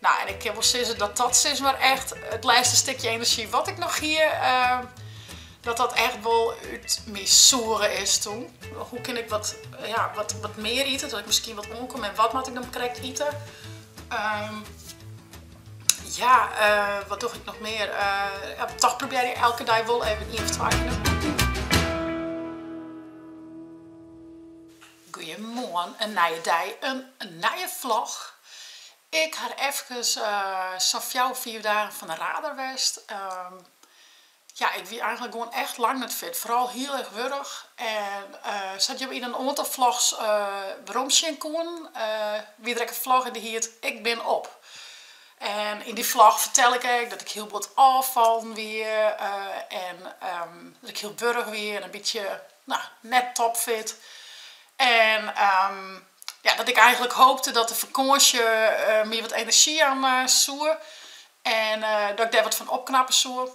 Nou, en ik heb wel zeggen dat dat is maar echt het laatste stukje energie wat ik nog hier, dat echt wel uit mijn zoeren is toen. Hoe kan ik wat meer eten, dat ik misschien wat omkom en wat moet ik dan correct eten? Wat doe ik nog meer? Toch probeer je elke dag wel even in te doen. Goedemorgen, een nieuwe dag, een nieuwe vlog. Ik had even zo'n 4 dagen van de radar geweest. Ik wie eigenlijk gewoon echt lang niet fit. Vooral heel erg wurg. En zat je in een aantal vlogs waarom zien kon. Wie er een vlog in die heet Ik ben op. En in die vlog vertel ik dat ik heel wat afvallen weer. En dat ik heel wurg weer en een beetje net topfit. En dat ik eigenlijk hoopte dat de vakantie meer wat energie aan zoer. En dat ik daar wat van opknappen zoer.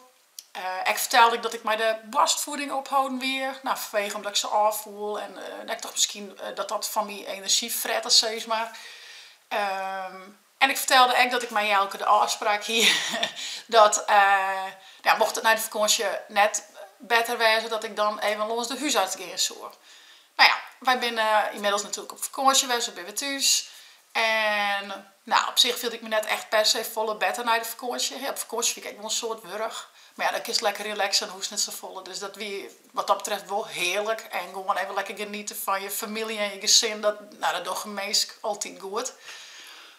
Ik vertelde dat ik mij de borstvoeding ophouden weer. Nou, vanwege omdat ik ze afvoel. En ik dacht misschien dat van mijn energie fretten, zeg maar. En ik vertelde ook dat ik mij elke de afspraak hier. Dat mocht het na de vakantie net beter wezen, dat ik dan even los de huisarts ging zoeken. Nou ja, wij zijn inmiddels natuurlijk op vakantie geweest, we zijn weer thuis. En op zich viel ik me net echt per se volle beter na de vakantie. Ja, op vakantie vind ik wel een soort wurg. Maar ja, dan is het lekker relaxen en hoest niet zo volle. Dus dat wie wat dat betreft wel heerlijk. En gewoon even lekker genieten van je familie en je gezin. Dat doe je meest altijd goed.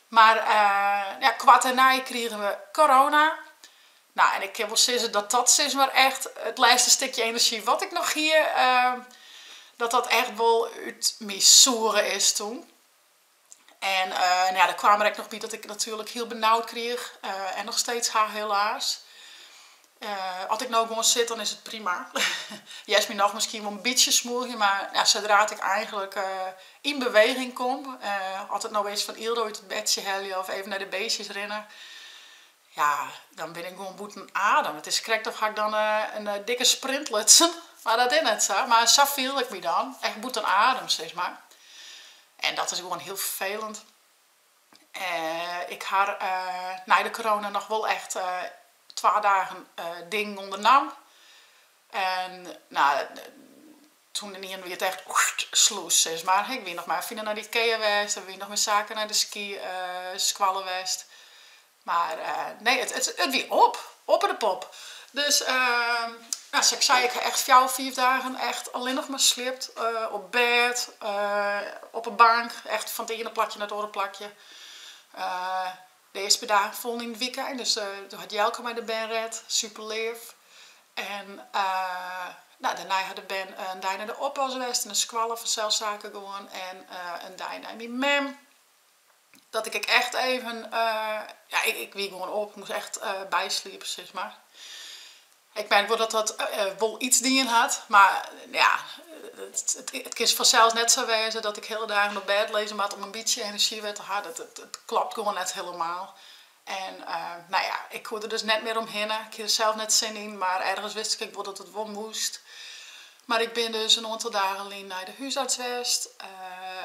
Maar kwart daarna kregen we corona. Nou, en ik heb wel zeggen dat is maar echt het laatste stukje energie wat ik nog hier... dat echt wel uit mijn zoeren is toen. En daar kwam er ook nog bij dat ik natuurlijk heel benauwd kreeg. En nog steeds helaas. Als ik nou gewoon zit, dan is het prima. Juist me nog misschien wel een beetje smoelje. Maar zodra ik eigenlijk in beweging kom. Als het nou eens van eerder uit het bedje hellen of even naar de beestjes rennen. Ja, dan ben ik gewoon boeten adem. Het is correct of ga ik dan een dikke sprint lutsen. Maar dat is net zo. Maar zo viel ik me dan. Echt boeten adem, zeg maar. En dat is gewoon heel vervelend. Ik had na de corona nog wel echt 2 dagen dingen ondernam. En toen in weer het echt sloes, zeg maar. Ik ben nog maar even naar de Ikea geweest. Ik ben nog met zaken naar de ski squallen geweest. Maar nee, het weer op en de pop. Dus ik zei, ik heb echt 4 dagen echt alleen nog maar slipt. Op bed, op een bank, echt van het ene plakje naar het andere plakje. De eerste dag vol in het weekend, dus toen had Jelke mij de ben red, super lief. En daarna had de ben een dag naar de oppas geweest en een squallen van zelfzaken gewoon. En een dag naar mijn mem. Dat ik echt even, ik wie gewoon op, ik moest echt bijsliepen, zeg maar. Ik merk wel dat wel iets dingen had, maar ja, het is vanzelf net zo wezen dat ik hele dagen op bed lezen maar om een beetje energie weer te hebben. Het klopt gewoon net helemaal. En ik kon er dus net meer omheen. Ik had er zelf net zin in, maar ergens wist ik wel dat het wel moest. Maar ik ben dus een aantal dagen alleen naar de huisarts geweest.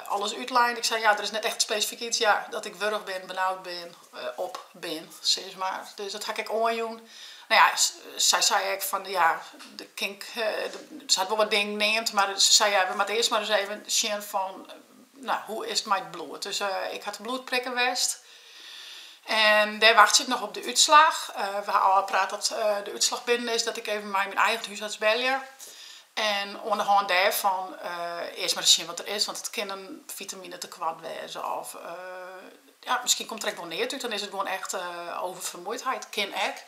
Alles uitlijnd. Ik zei, er is net echt specifiek iets. Ja, dat ik wurg ben, benauwd ben, op ben, zeg maar. Dus dat ga ik aandoen. Zij zei ik van, de kink, ze had wel wat dingen neemt, maar ze zei, we moeten eerst maar eens even zien van, hoe is het met het bloed? Dus ik had de bloedprikken geweest. En daar wacht ik nog op de uitslag. We hadden al gepraat dat de uitslag binnen is, dat ik even mijn eigen huisarts bel. En onderhand daarvan eerst maar eens zien wat er is, want het kan een vitamine tekort wezen. Of misschien komt er echt wel neer uit, dan is het gewoon echt oververmoeidheid. Kan ik.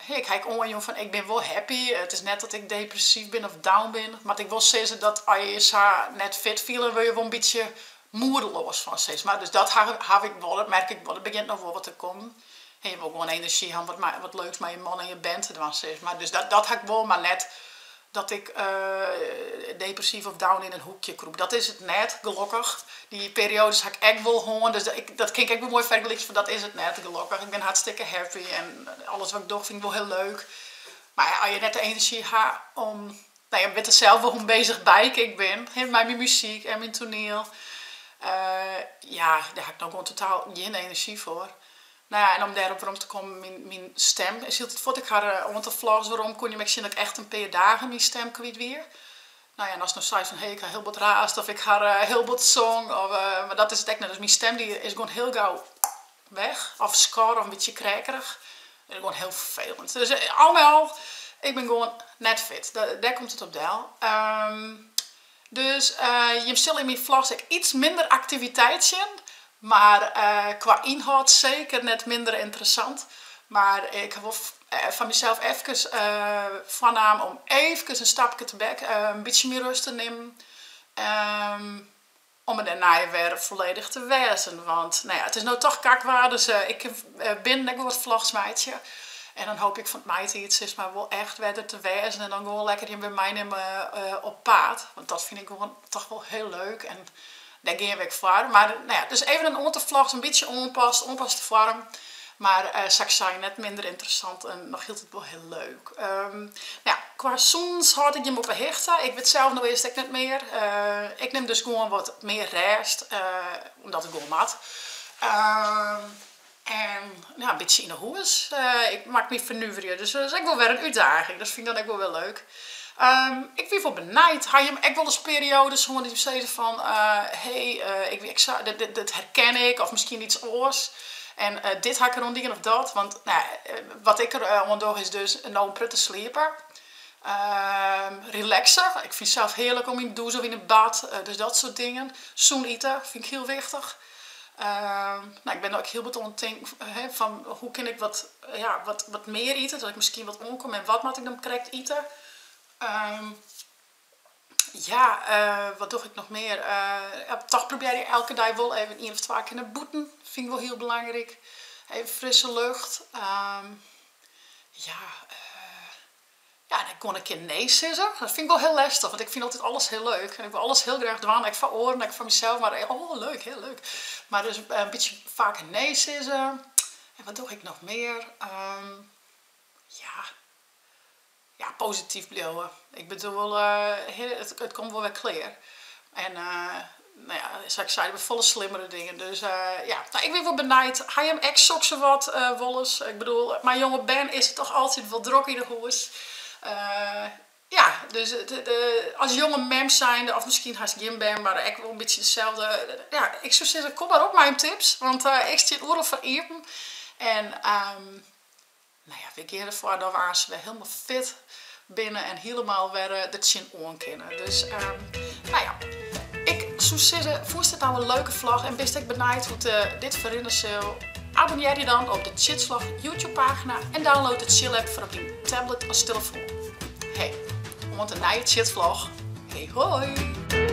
Ik kijk ongeveer van ik ben wel happy. Het is net dat ik depressief ben of down ben. Maar ik wil zeggen dat als je je net fit voelt, wil je wel een beetje moedeloos van, zeg maar. Dus dat heb ik wel, dat merk ik wel. Het begint nog wel wat te komen. En je wil gewoon energie hebben, wat leuks met je man en je band te doen, zeg maar. Dus dat heb ik wel, maar net dat ik depressief of down in een hoekje kroep. Dat is het net, gelukkig. Die periodes heb ik echt wel gewoon. Dus dat klinkt echt wel mooi vergelijken van dat is het net, gelukkig. Ik ben hartstikke happy en alles wat ik doe vind ik wel heel leuk. Maar als je net de energie hebt om... je bent er zelf wel gewoon bezig bij. Ik ben met mijn muziek en mijn toneel. Ja, daar heb ik nou gewoon totaal geen energie voor. Nou ja, en om daarop rond te komen, mijn stem is altijd voordat ik haar onder vlogs waarom kon je me zien dat ik echt een paar dagen mijn stem kwijt weer. Nou ja, en als het nou zei van hey, ik ga heel wat raast of ik ga heel wat zong, of, maar dat is het echt net. Dus mijn stem die is gewoon heel gauw weg, of skor of een beetje krijkerig. Dat is gewoon heel vervelend. Dus al met al, ik ben gewoon net fit. Daar komt het op deel. Dus je zult in mijn vlogs iets minder activiteit zien. Maar qua inhoud zeker net minder interessant. Maar ik heb wel van mezelf even voornaam om even een stapje te back, een beetje meer rust te nemen. Om me daarna weer volledig te wezen. Want nou ja, het is nou toch kakwaar, dus ik ben net wat vlogsmeidje. En dan hoop ik van het meid iets is, maar wel echt verder te wezen. En dan gewoon lekker bij mij nemen op paard. Want dat vind ik gewoon toch wel heel leuk. En daar ga ik voor. Maar nou ja, dus even een ondervlogs, een beetje onpaste vorm. Maar zoals ik zei, net minder interessant en nog hield het wel heel leuk. Nou ja, qua soms had ik hem op een hechten. Ik weet zelf nog eerst niet meer. Ik neem dus gewoon wat meer rest, omdat ik gewoon mat. En ja, een beetje in de hoes. Ik maak me vernuiveren, dus dat is echt wel weer een uitdaging. Dat vind ik dan ook wel weer leuk. Ik ben wel benijd. Had je hem echt wel eens periodes gewoon die zeiden van dit herken ik of misschien iets oors. En dit ga ik er dingen of dat. Want nou, wat ik er onder is dus nou een prettig slieper. Relaxen. Ik vind het zelf heerlijk om in de douche of in het bad. Dus dat soort dingen. Zoen eten vind ik heel wichtig. Nou, ik ben ook heel betoond van hoe kan ik wat meer eten. Dat ik misschien wat omkom en wat moet ik dan correct eten. Wat doe ik nog meer? Toch probeer je elke dag wel even 1 of 2 keer naar boeten. Vind ik wel heel belangrijk. Even frisse lucht. Dan kon ik een keer nee zeggen. Dat vind ik wel heel lastig, want ik vind altijd alles heel leuk. En ik wil alles heel graag doen. Ik van oren, ik van mezelf. Maar leuk, heel leuk. Maar dus een beetje vaker nee zeggen. En wat doe ik nog meer? Positief blijven. Ik bedoel, het komt wel weer clear. En zoals ik zei, we volle slimmere dingen. Dus ik ben wel benijd. Hij hem echt zo wat wolles. Ik bedoel, mijn jonge Ben is toch altijd wel druk in de hoes. Dus als jonge mem zijnde, of misschien haast geen ben, maar ik wel een beetje hetzelfde. Ik zou zeggen, kom maar op mijn tips. Want ik zit overal voor even. En we gaan ervoor dat we weer helemaal fit binnen en helemaal weer de chin onkennen. Dus ik zou zeggen, vond het nou een leuke vlog en best ik benijd hoe dit verinneren zal. Abonneer je dan op de Chitslag YouTube pagina en download de Chill app voor op je tablet als telefoon. Hey, want een nieuwe Chitvlog. Hey hoi!